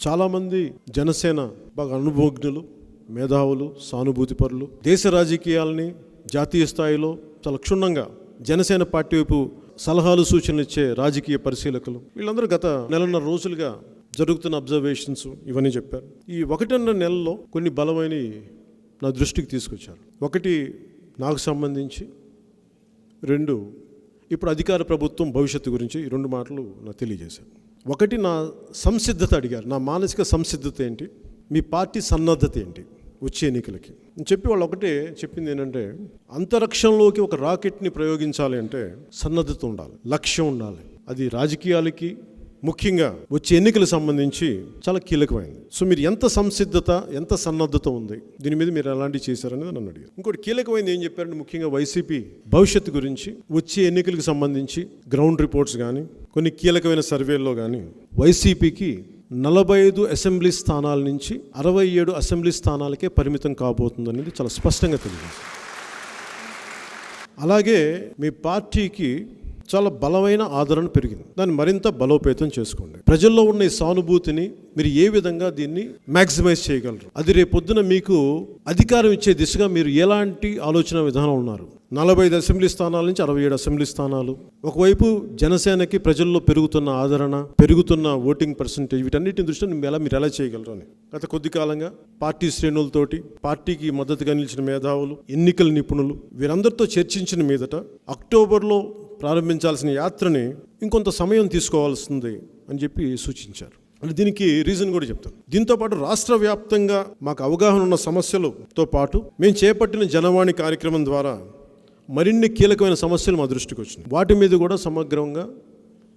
చాలామంది జనసేన బాగా అనుభవజ్ఞులు, మేధావులు, సానుభూతిపరులు, దేశ రాజకీయాలని జాతీయ స్థాయిలో చాలా క్షుణ్ణంగా జనసేన పార్టీ వైపు సలహాలు సూచనలు ఇచ్చే రాజకీయ పరిశీలకులు వీళ్ళందరూ గత నెలన్నర రోజులుగా జరుగుతున్న అబ్జర్వేషన్స్ ఇవన్నీ చెప్పారు. ఈ 1.5 నెలల్లో కొన్ని బలమైన నా దృష్టికి తీసుకొచ్చారు. ఒకటి నాకు సంబంధించి, 2 ఇప్పుడు అధికార ప్రభుత్వం భవిష్యత్తు గురించి ఈ 2 మాటలు నాకు తెలియజేశారు. ఒకటి నా సంసిద్ధత అడిగారు, నా మానసిక సంసిద్ధత ఏంటి, మీ పార్టీ సన్నద్ధత ఏంటి వచ్చే ఎన్నికలకి చెప్పి వాళ్ళు ఒకటే చెప్పింది ఏంటంటే, అంతరిక్షంలోకి ఒక రాకెట్ని ప్రయోగించాలి అంటే సన్నద్ధత ఉండాలి, లక్ష్యం ఉండాలి. అది రాజకీయాలకి ముఖ్యంగా వచ్చే ఎన్నికలకు సంబంధించి చాలా కీలకమైంది. సో మీరు ఎంత సంసిద్ధత, ఎంత సన్నద్ధత ఉంది, దీని మీద మీరు ఎలాంటివి చేశారనేది నన్ను అడిగారు. ఇంకోటి కీలకమైంది ఏం చెప్పారంటే, ముఖ్యంగా వైసీపీ భవిష్యత్తు గురించి వచ్చే ఎన్నికలకు సంబంధించి గ్రౌండ్ రిపోర్ట్స్ కానీ కొన్ని కీలకమైన సర్వేల్లో కానీ వైసీపీకి 45 అసెంబ్లీ స్థానాల నుంచి 67 అసెంబ్లీ స్థానాలకే పరిమితం కాబోతుందనేది చాలా స్పష్టంగా తెలియజేస్తుంది. అలాగే మీ పార్టీకి చాలా బలమైన ఆదరణ పెరిగింది, దాన్ని మరింత బలోపేతం చేసుకోండి. ప్రజల్లో ఉన్న ఈ సానుభూతిని మీరు ఏ విధంగా దీన్ని మ్యాక్సిమైజ్ చేయగలరు, అది రేపొద్దున మీకు అధికారం ఇచ్చే దిశగా మీరు ఎలాంటి ఆలోచన విధానం ఉన్నారు. 45 అసెంబ్లీ స్థానాల నుంచి 67 అసెంబ్లీ స్థానాలు, ఒకవైపు జనసేనకి ప్రజల్లో పెరుగుతున్న ఆదరణ, పెరుగుతున్న ఓటింగ్ పర్సంటేజ్, వీటన్నిటిని దృష్టిని మీరు ఎలా చేయగలరు అని గత కొద్ది కాలంగా పార్టీ శ్రేణులతోటి, పార్టీకి మద్దతుగా నిలిచిన మేధావులు, ఎన్నికల నిపుణులు వీరందరితో చర్చించిన మీదట అక్టోబర్లో ప్రారంభించాల్సిన యాత్రని ఇంకొంత సమయం తీసుకోవాల్సింది అని చెప్పి సూచించారు. అంటే దీనికి రీజన్ కూడా చెప్తాను. దీంతోపాటు రాష్ట్ర వ్యాప్తంగా మాకు అవగాహన ఉన్న సమస్యలతో పాటు మేము చేపట్టిన జనవాణి కార్యక్రమం ద్వారా మరిన్ని కీలకమైన సమస్యలు మా దృష్టికి వచ్చినాయి. వాటి మీద కూడా సమగ్రంగా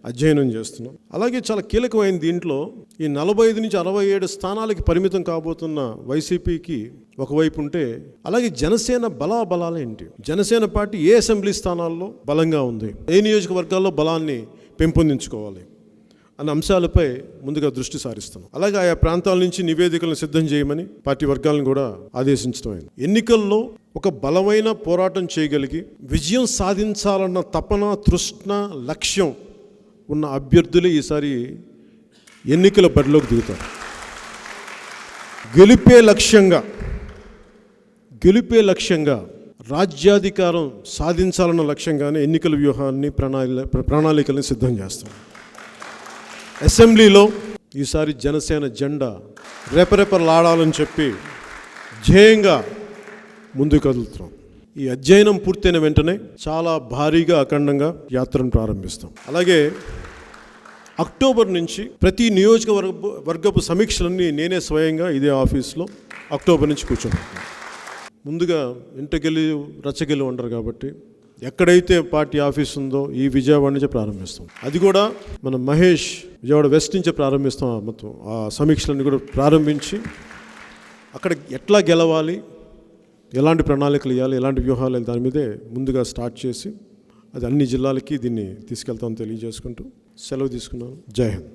అధ్యయనం చేస్తున్నాం. అలాగే చాలా కీలకమైన దీంట్లో ఈ 45 నుంచి 67 స్థానాలకి పరిమితం కాబోతున్న వైసీపీకి ఒకవైపు ఉంటే, అలాగే జనసేన బలాబలాలు ఏంటి, జనసేన పార్టీ ఏ అసెంబ్లీ స్థానాల్లో బలంగా ఉంది, ఏ నియోజకవర్గాల్లో బలాన్ని పెంపొందించుకోవాలి అన్న అంశాలపై ముందుగా దృష్టి సారిస్తున్నాం. అలాగే ఆయా ప్రాంతాల నుంచి నివేదికలను సిద్ధం చేయమని పార్టీ వర్గాలను కూడా ఆదేశించడం అయింది. ఎన్నికల్లో ఒక బలమైన పోరాటం చేయగలిగి విజయం సాధించాలన్న తపన, తృష్ణ, లక్ష్యం ఉన్న అభ్యర్థులే ఈసారి ఎన్నికల బరిలోకి దిగుతారు. గెలిపే లక్ష్యంగా రాజ్యాధికారం సాధించాలన్న లక్ష్యంగానే ఎన్నికల వ్యూహాన్ని, ప్రణాళికల్ని సిద్ధం చేస్తాం. అసెంబ్లీలో ఈసారి జనసేన జెండా రెపరెపలాడాలని చెప్పి ధ్యేయంగా ముందుకు కదులుతున్నాం. ఈ అధ్యయనం పూర్తయిన వెంటనే చాలా భారీగా, అఖండంగా యాత్రను ప్రారంభిస్తాం. అలాగే అక్టోబర్ నుంచి ప్రతి నియోజకవర్గపు సమీక్షలన్నీ నేనే స్వయంగా ఇదే ఆఫీస్లో అక్టోబర్ నుంచి కూర్చోబెడతాను. ముందుగా ఇంటకెళ్ళి రచ్చకెళ్ళి ఉండరు కాబట్టి ఎక్కడైతే పార్టీ ఆఫీస్ ఉందో ఈ విజయవాడ నుంచే ప్రారంభిస్తాం. అది కూడా మన మహేష్ విజయవాడ వెస్ట్ నుంచే ప్రారంభిస్తాం. మొత్తం ఆ సమీక్షలన్నీ కూడా ప్రారంభించి అక్కడ ఎట్లా గెలవాలి, ఎలాంటి ప్రణాళికలు ఇవ్వాలి, ఎలాంటి వ్యూహాలు, దాని మీదే ముందుగా స్టార్ట్ చేసి అది అన్ని జిల్లాలకి దీన్ని తీసుకెళ్తామని తెలియజేసుకుంటూ సెలవు తీసుకున్నాను. జై హింద్.